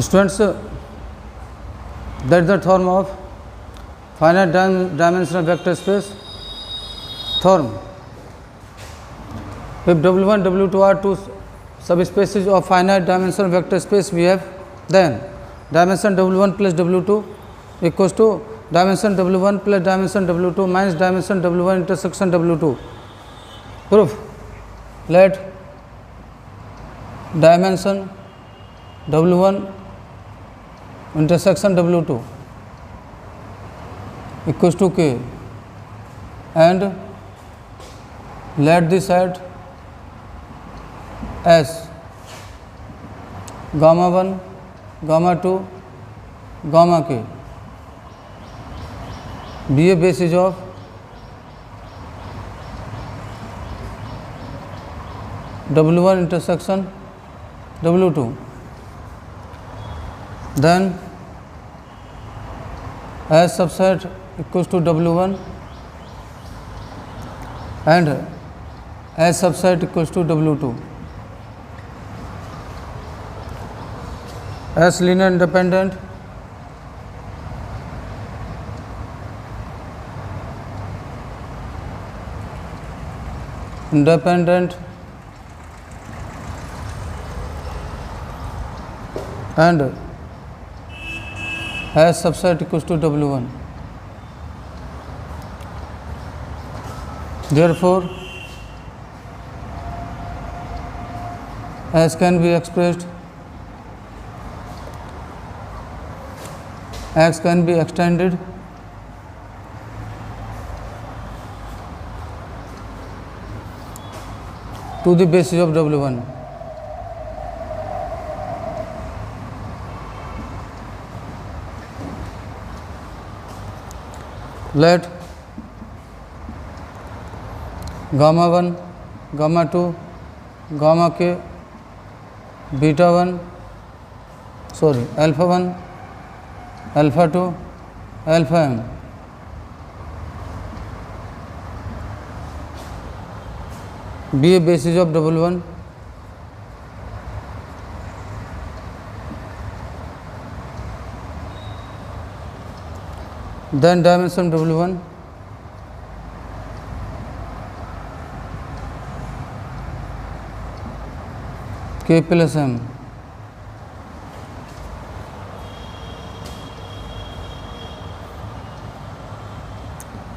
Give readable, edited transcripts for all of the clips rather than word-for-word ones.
Students, that is the theorem of finite dimensional vector space theorem. If W1, W2 are two subspaces of finite dimensional vector space we have, then dimension W1 plus W2 equals to dimension W1 plus dimension W2 minus dimension W1 intersection W2. Proof: let dimension W1 intersection W2 equals to K and let the set S gamma 1, gamma 2, gamma K be a basis of W1 intersection W2. Then S subset equals to W1 and S subset equals to W2. S linear independent and S subset equals to W1. Therefore, S can be expressed, X can be extended to the basis of W1. Let gamma 1, gamma 2, gamma K, beta 1, alpha 1, alpha 2, alpha m be a basis of W1. Then dimension W1 K plus m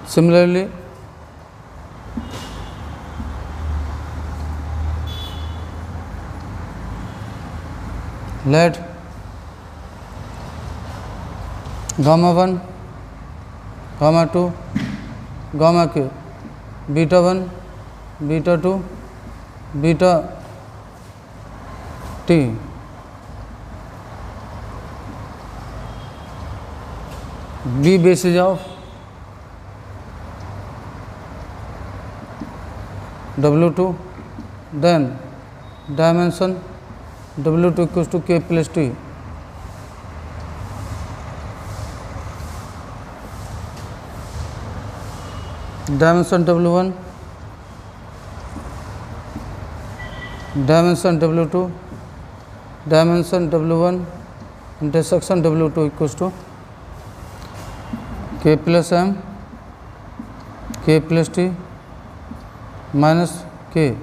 similarly let gamma 1, gamma 2, gamma K, beta 1, beta 2, beta T be basis of W2. Then dimension W2 equals to K plus T. Dimension W1, dimension W2, dimension W1 intersection W2 equals to K plus M, K plus T minus K,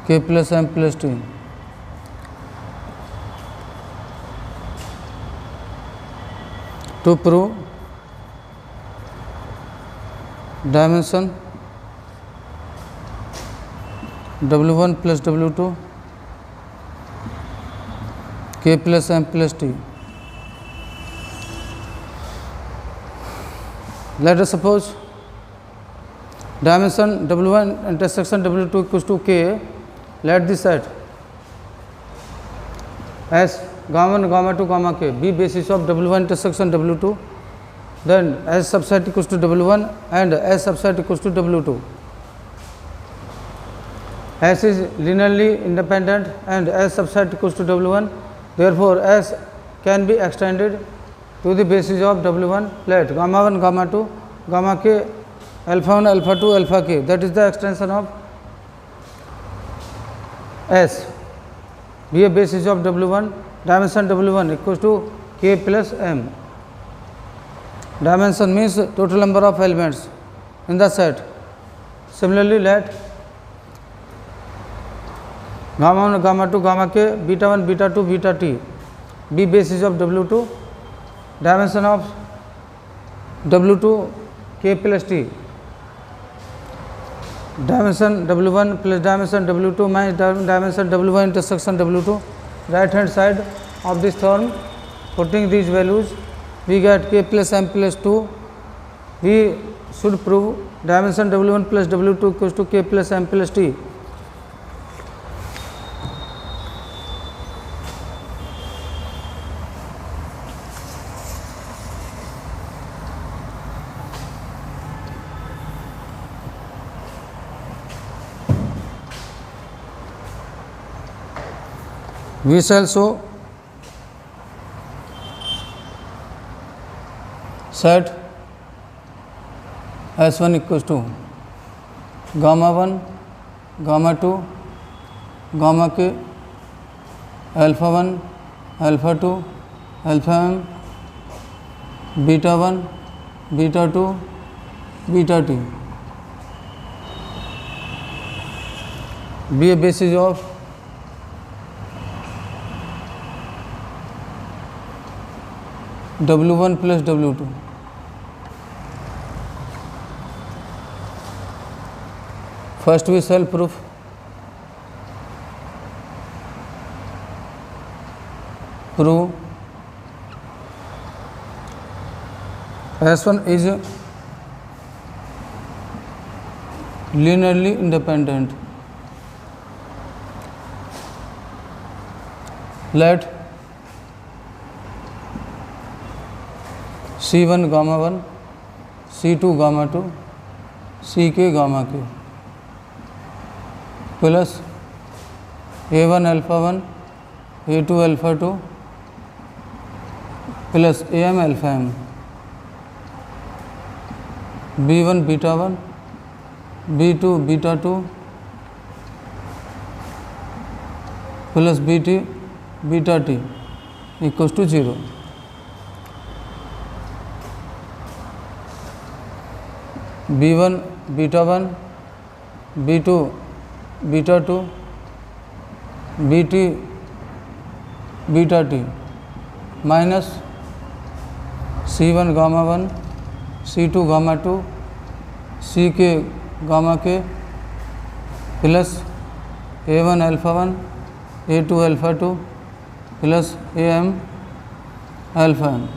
K plus M plus T. To prove dimension W1 plus W2 K plus M plus T. Let us suppose dimension W1 intersection W2 equals to K. Let the set S gamma 1, gamma 2, gamma K be basis of W1 intersection W2. Then S subset equals to W1 and S subset equals to W2. S is linearly independent and S subset equals to W1. Therefore, S can be extended to the basis of W1. Let gamma 1, gamma 2, gamma K, alpha 1, alpha 2, alpha K, that is the extension of S be a basis of W1. dimension W1 equals to K plus M. Dimension means total number of elements in the set. Similarly, let gamma 1, gamma 2, gamma k, beta 1, beta 2, beta t be basis of W2. Dimension of W2 K plus T. Dimension W1 plus dimension W2 minus dimension W1 intersection W2. Right hand side of this term, putting these values, we get K plus M plus 2. We should prove dimension W1 plus W2 equals to K plus M plus T. We shall show set S1 equals to gamma 1, gamma 2, gamma k, alpha 1, alpha 2, alpha m, beta 1, beta 2, beta t be a basis of W1 plus W2. First we shall prove S1 is linearly independent. Let C1 gamma 1, C2 gamma 2, Ck gamma k plus A1 alpha 1, A2 alpha 2 plus Am alpha m, B1 beta 1, B2 beta 2 plus Bt beta t equals to 0. B1 beta 1, B2 beta 2, Bt beta t minus C1 gamma 1, C2 gamma 2, Ck gamma k plus A1 alpha 1, A2 alpha 2 plus Am alpha m.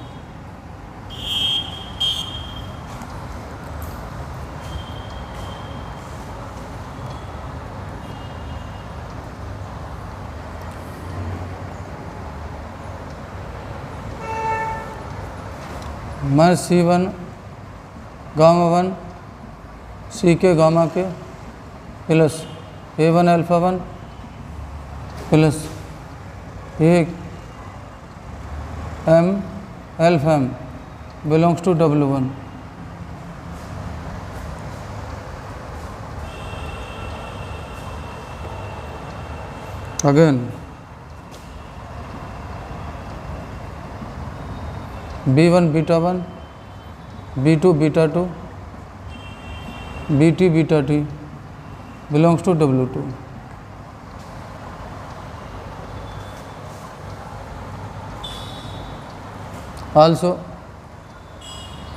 Minus C1 gamma 1, Ck gamma k plus A1 alpha 1 plus Am alpha m belongs to W1. Again B1 beta 1, B2 beta 2, Bt beta t belongs to W2. Also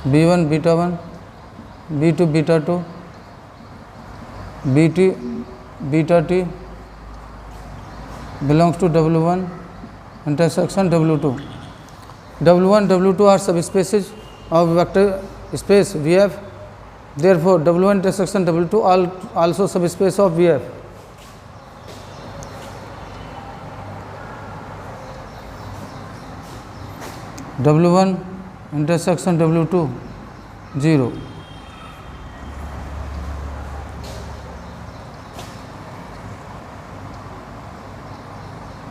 B1 beta 1, B2 beta 2, Bt beta t belongs to W1 intersection W2. W1, W2 are subspaces of vector space Vf. Therefore, W1 intersection W2 also subspace of Vf. W1 intersection W2 0.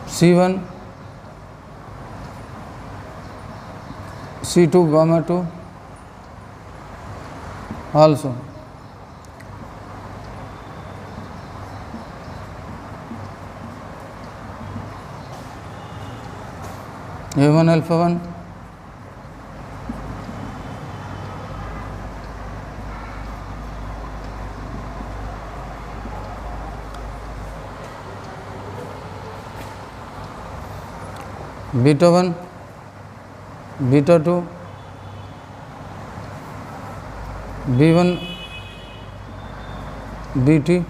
C1 C2 gamma 2 also. A1 alpha 1, beta 1, beta 2, B1, BT,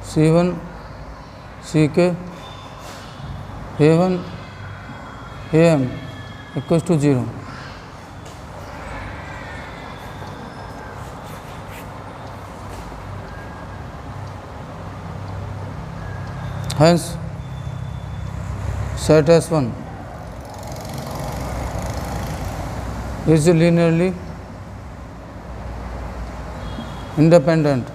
C1, CK, A1, AM equals to 0. Hence, set S1 is linearly independent.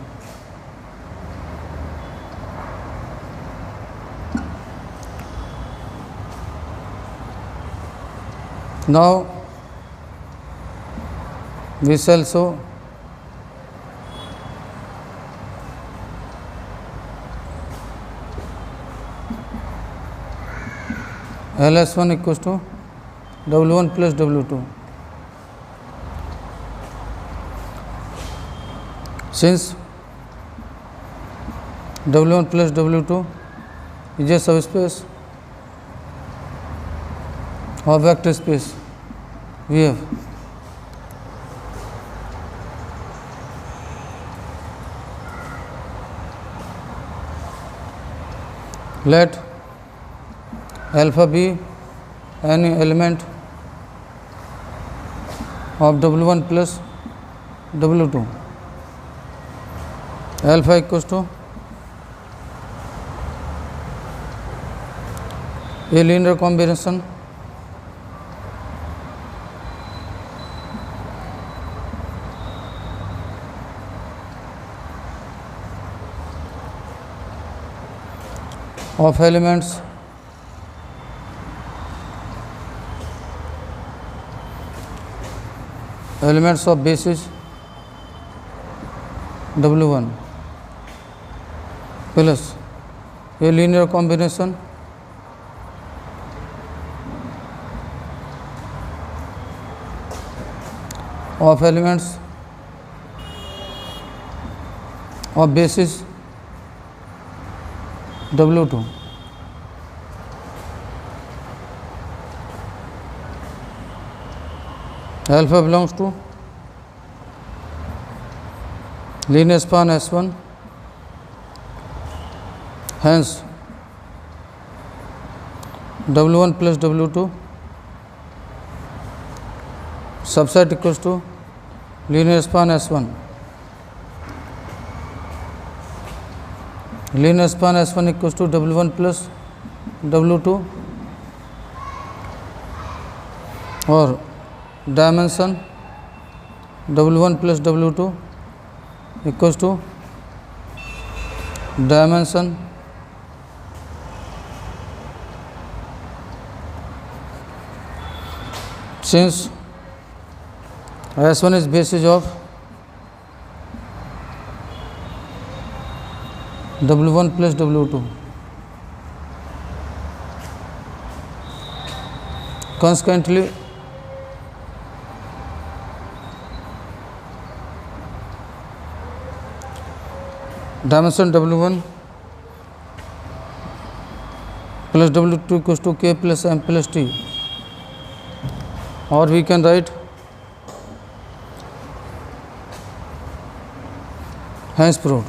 Now we shall show LS1 equals to W1 plus W2. Since W1 plus W2 is a subspace of vector space VF, let alpha be any element of W1 plus W2. Alpha equals to a linear combination of elements of basis W1 plus a linear combination of elements of basis W2. Alpha belongs to linear span S1, hence W1 plus W2 subset equals to linear span S1. Linear span S1 equals to W1 plus W2 or dimension W1 plus W2 equals to dimension since S1 is basis of W1 plus W2. Consequently, dimension W1 plus W2 equals to K plus M plus T, or we can write hence proved.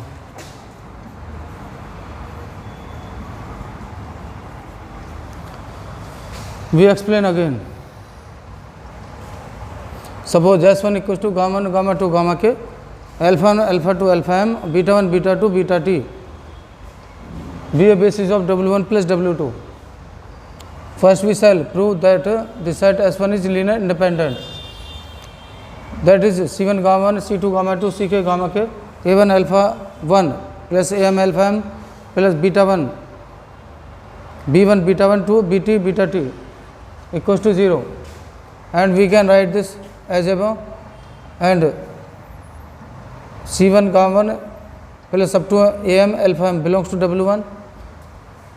We explain again. Suppose S1 equals to gamma 1, gamma 2, gamma K, alpha 1, alpha 2, alpha M, beta 1, beta 2, beta T be a basis of W1 plus W2. First we shall prove that the set S1 is linear independent. That is C1 gamma 1, C2 gamma 2, CK gamma K, A1 alpha 1 plus AM alpha M plus beta 1, B1 beta 1 2, BT beta T equals to 0, and we can write this as above, and C1 gamma 1 plus up to AM alpha M belongs to W1.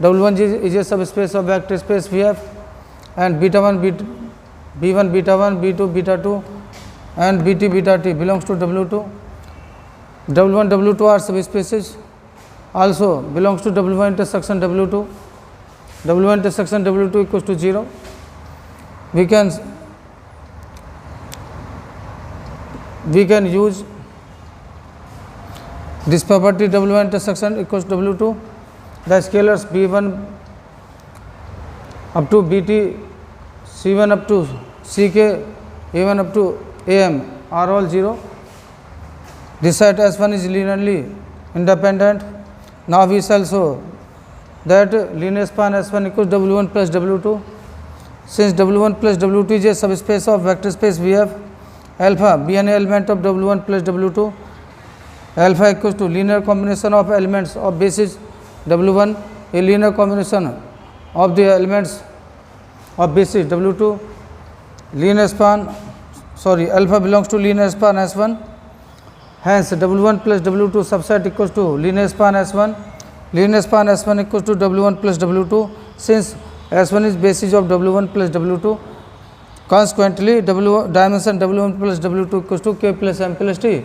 W1 is a subspace of vector space VF, and beta 1 b1 beta 1 b2 beta 2 and bt beta t belongs to W2. W1 W2 are subspecies also belongs to W1 intersection W2. W1 intersection W2 equals to 0. We can use this property W1 intersection equals to W2. The scalars B1 up to Bt, C1 up to Ck, A1 up to Am are all 0. This set S1 is linearly independent. Now we shall show that linear span S1 equals W1 plus W2. Since W1 plus W2 is a subspace of vector space VF, alpha be an element of W1 plus W2. Alpha equals to linear combination of elements of basis W1, a linear combination of the elements of basis W2. Linear span, alpha belongs to linear span S1. Hence, W1 plus W2 subset equals to linear span S1. Linear span S1 equals to W1 plus W2. Since S1 is basis of W1 plus W2, consequently, dimension W1 plus W2 equals to K plus M plus T.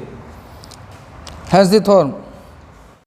Hence, the form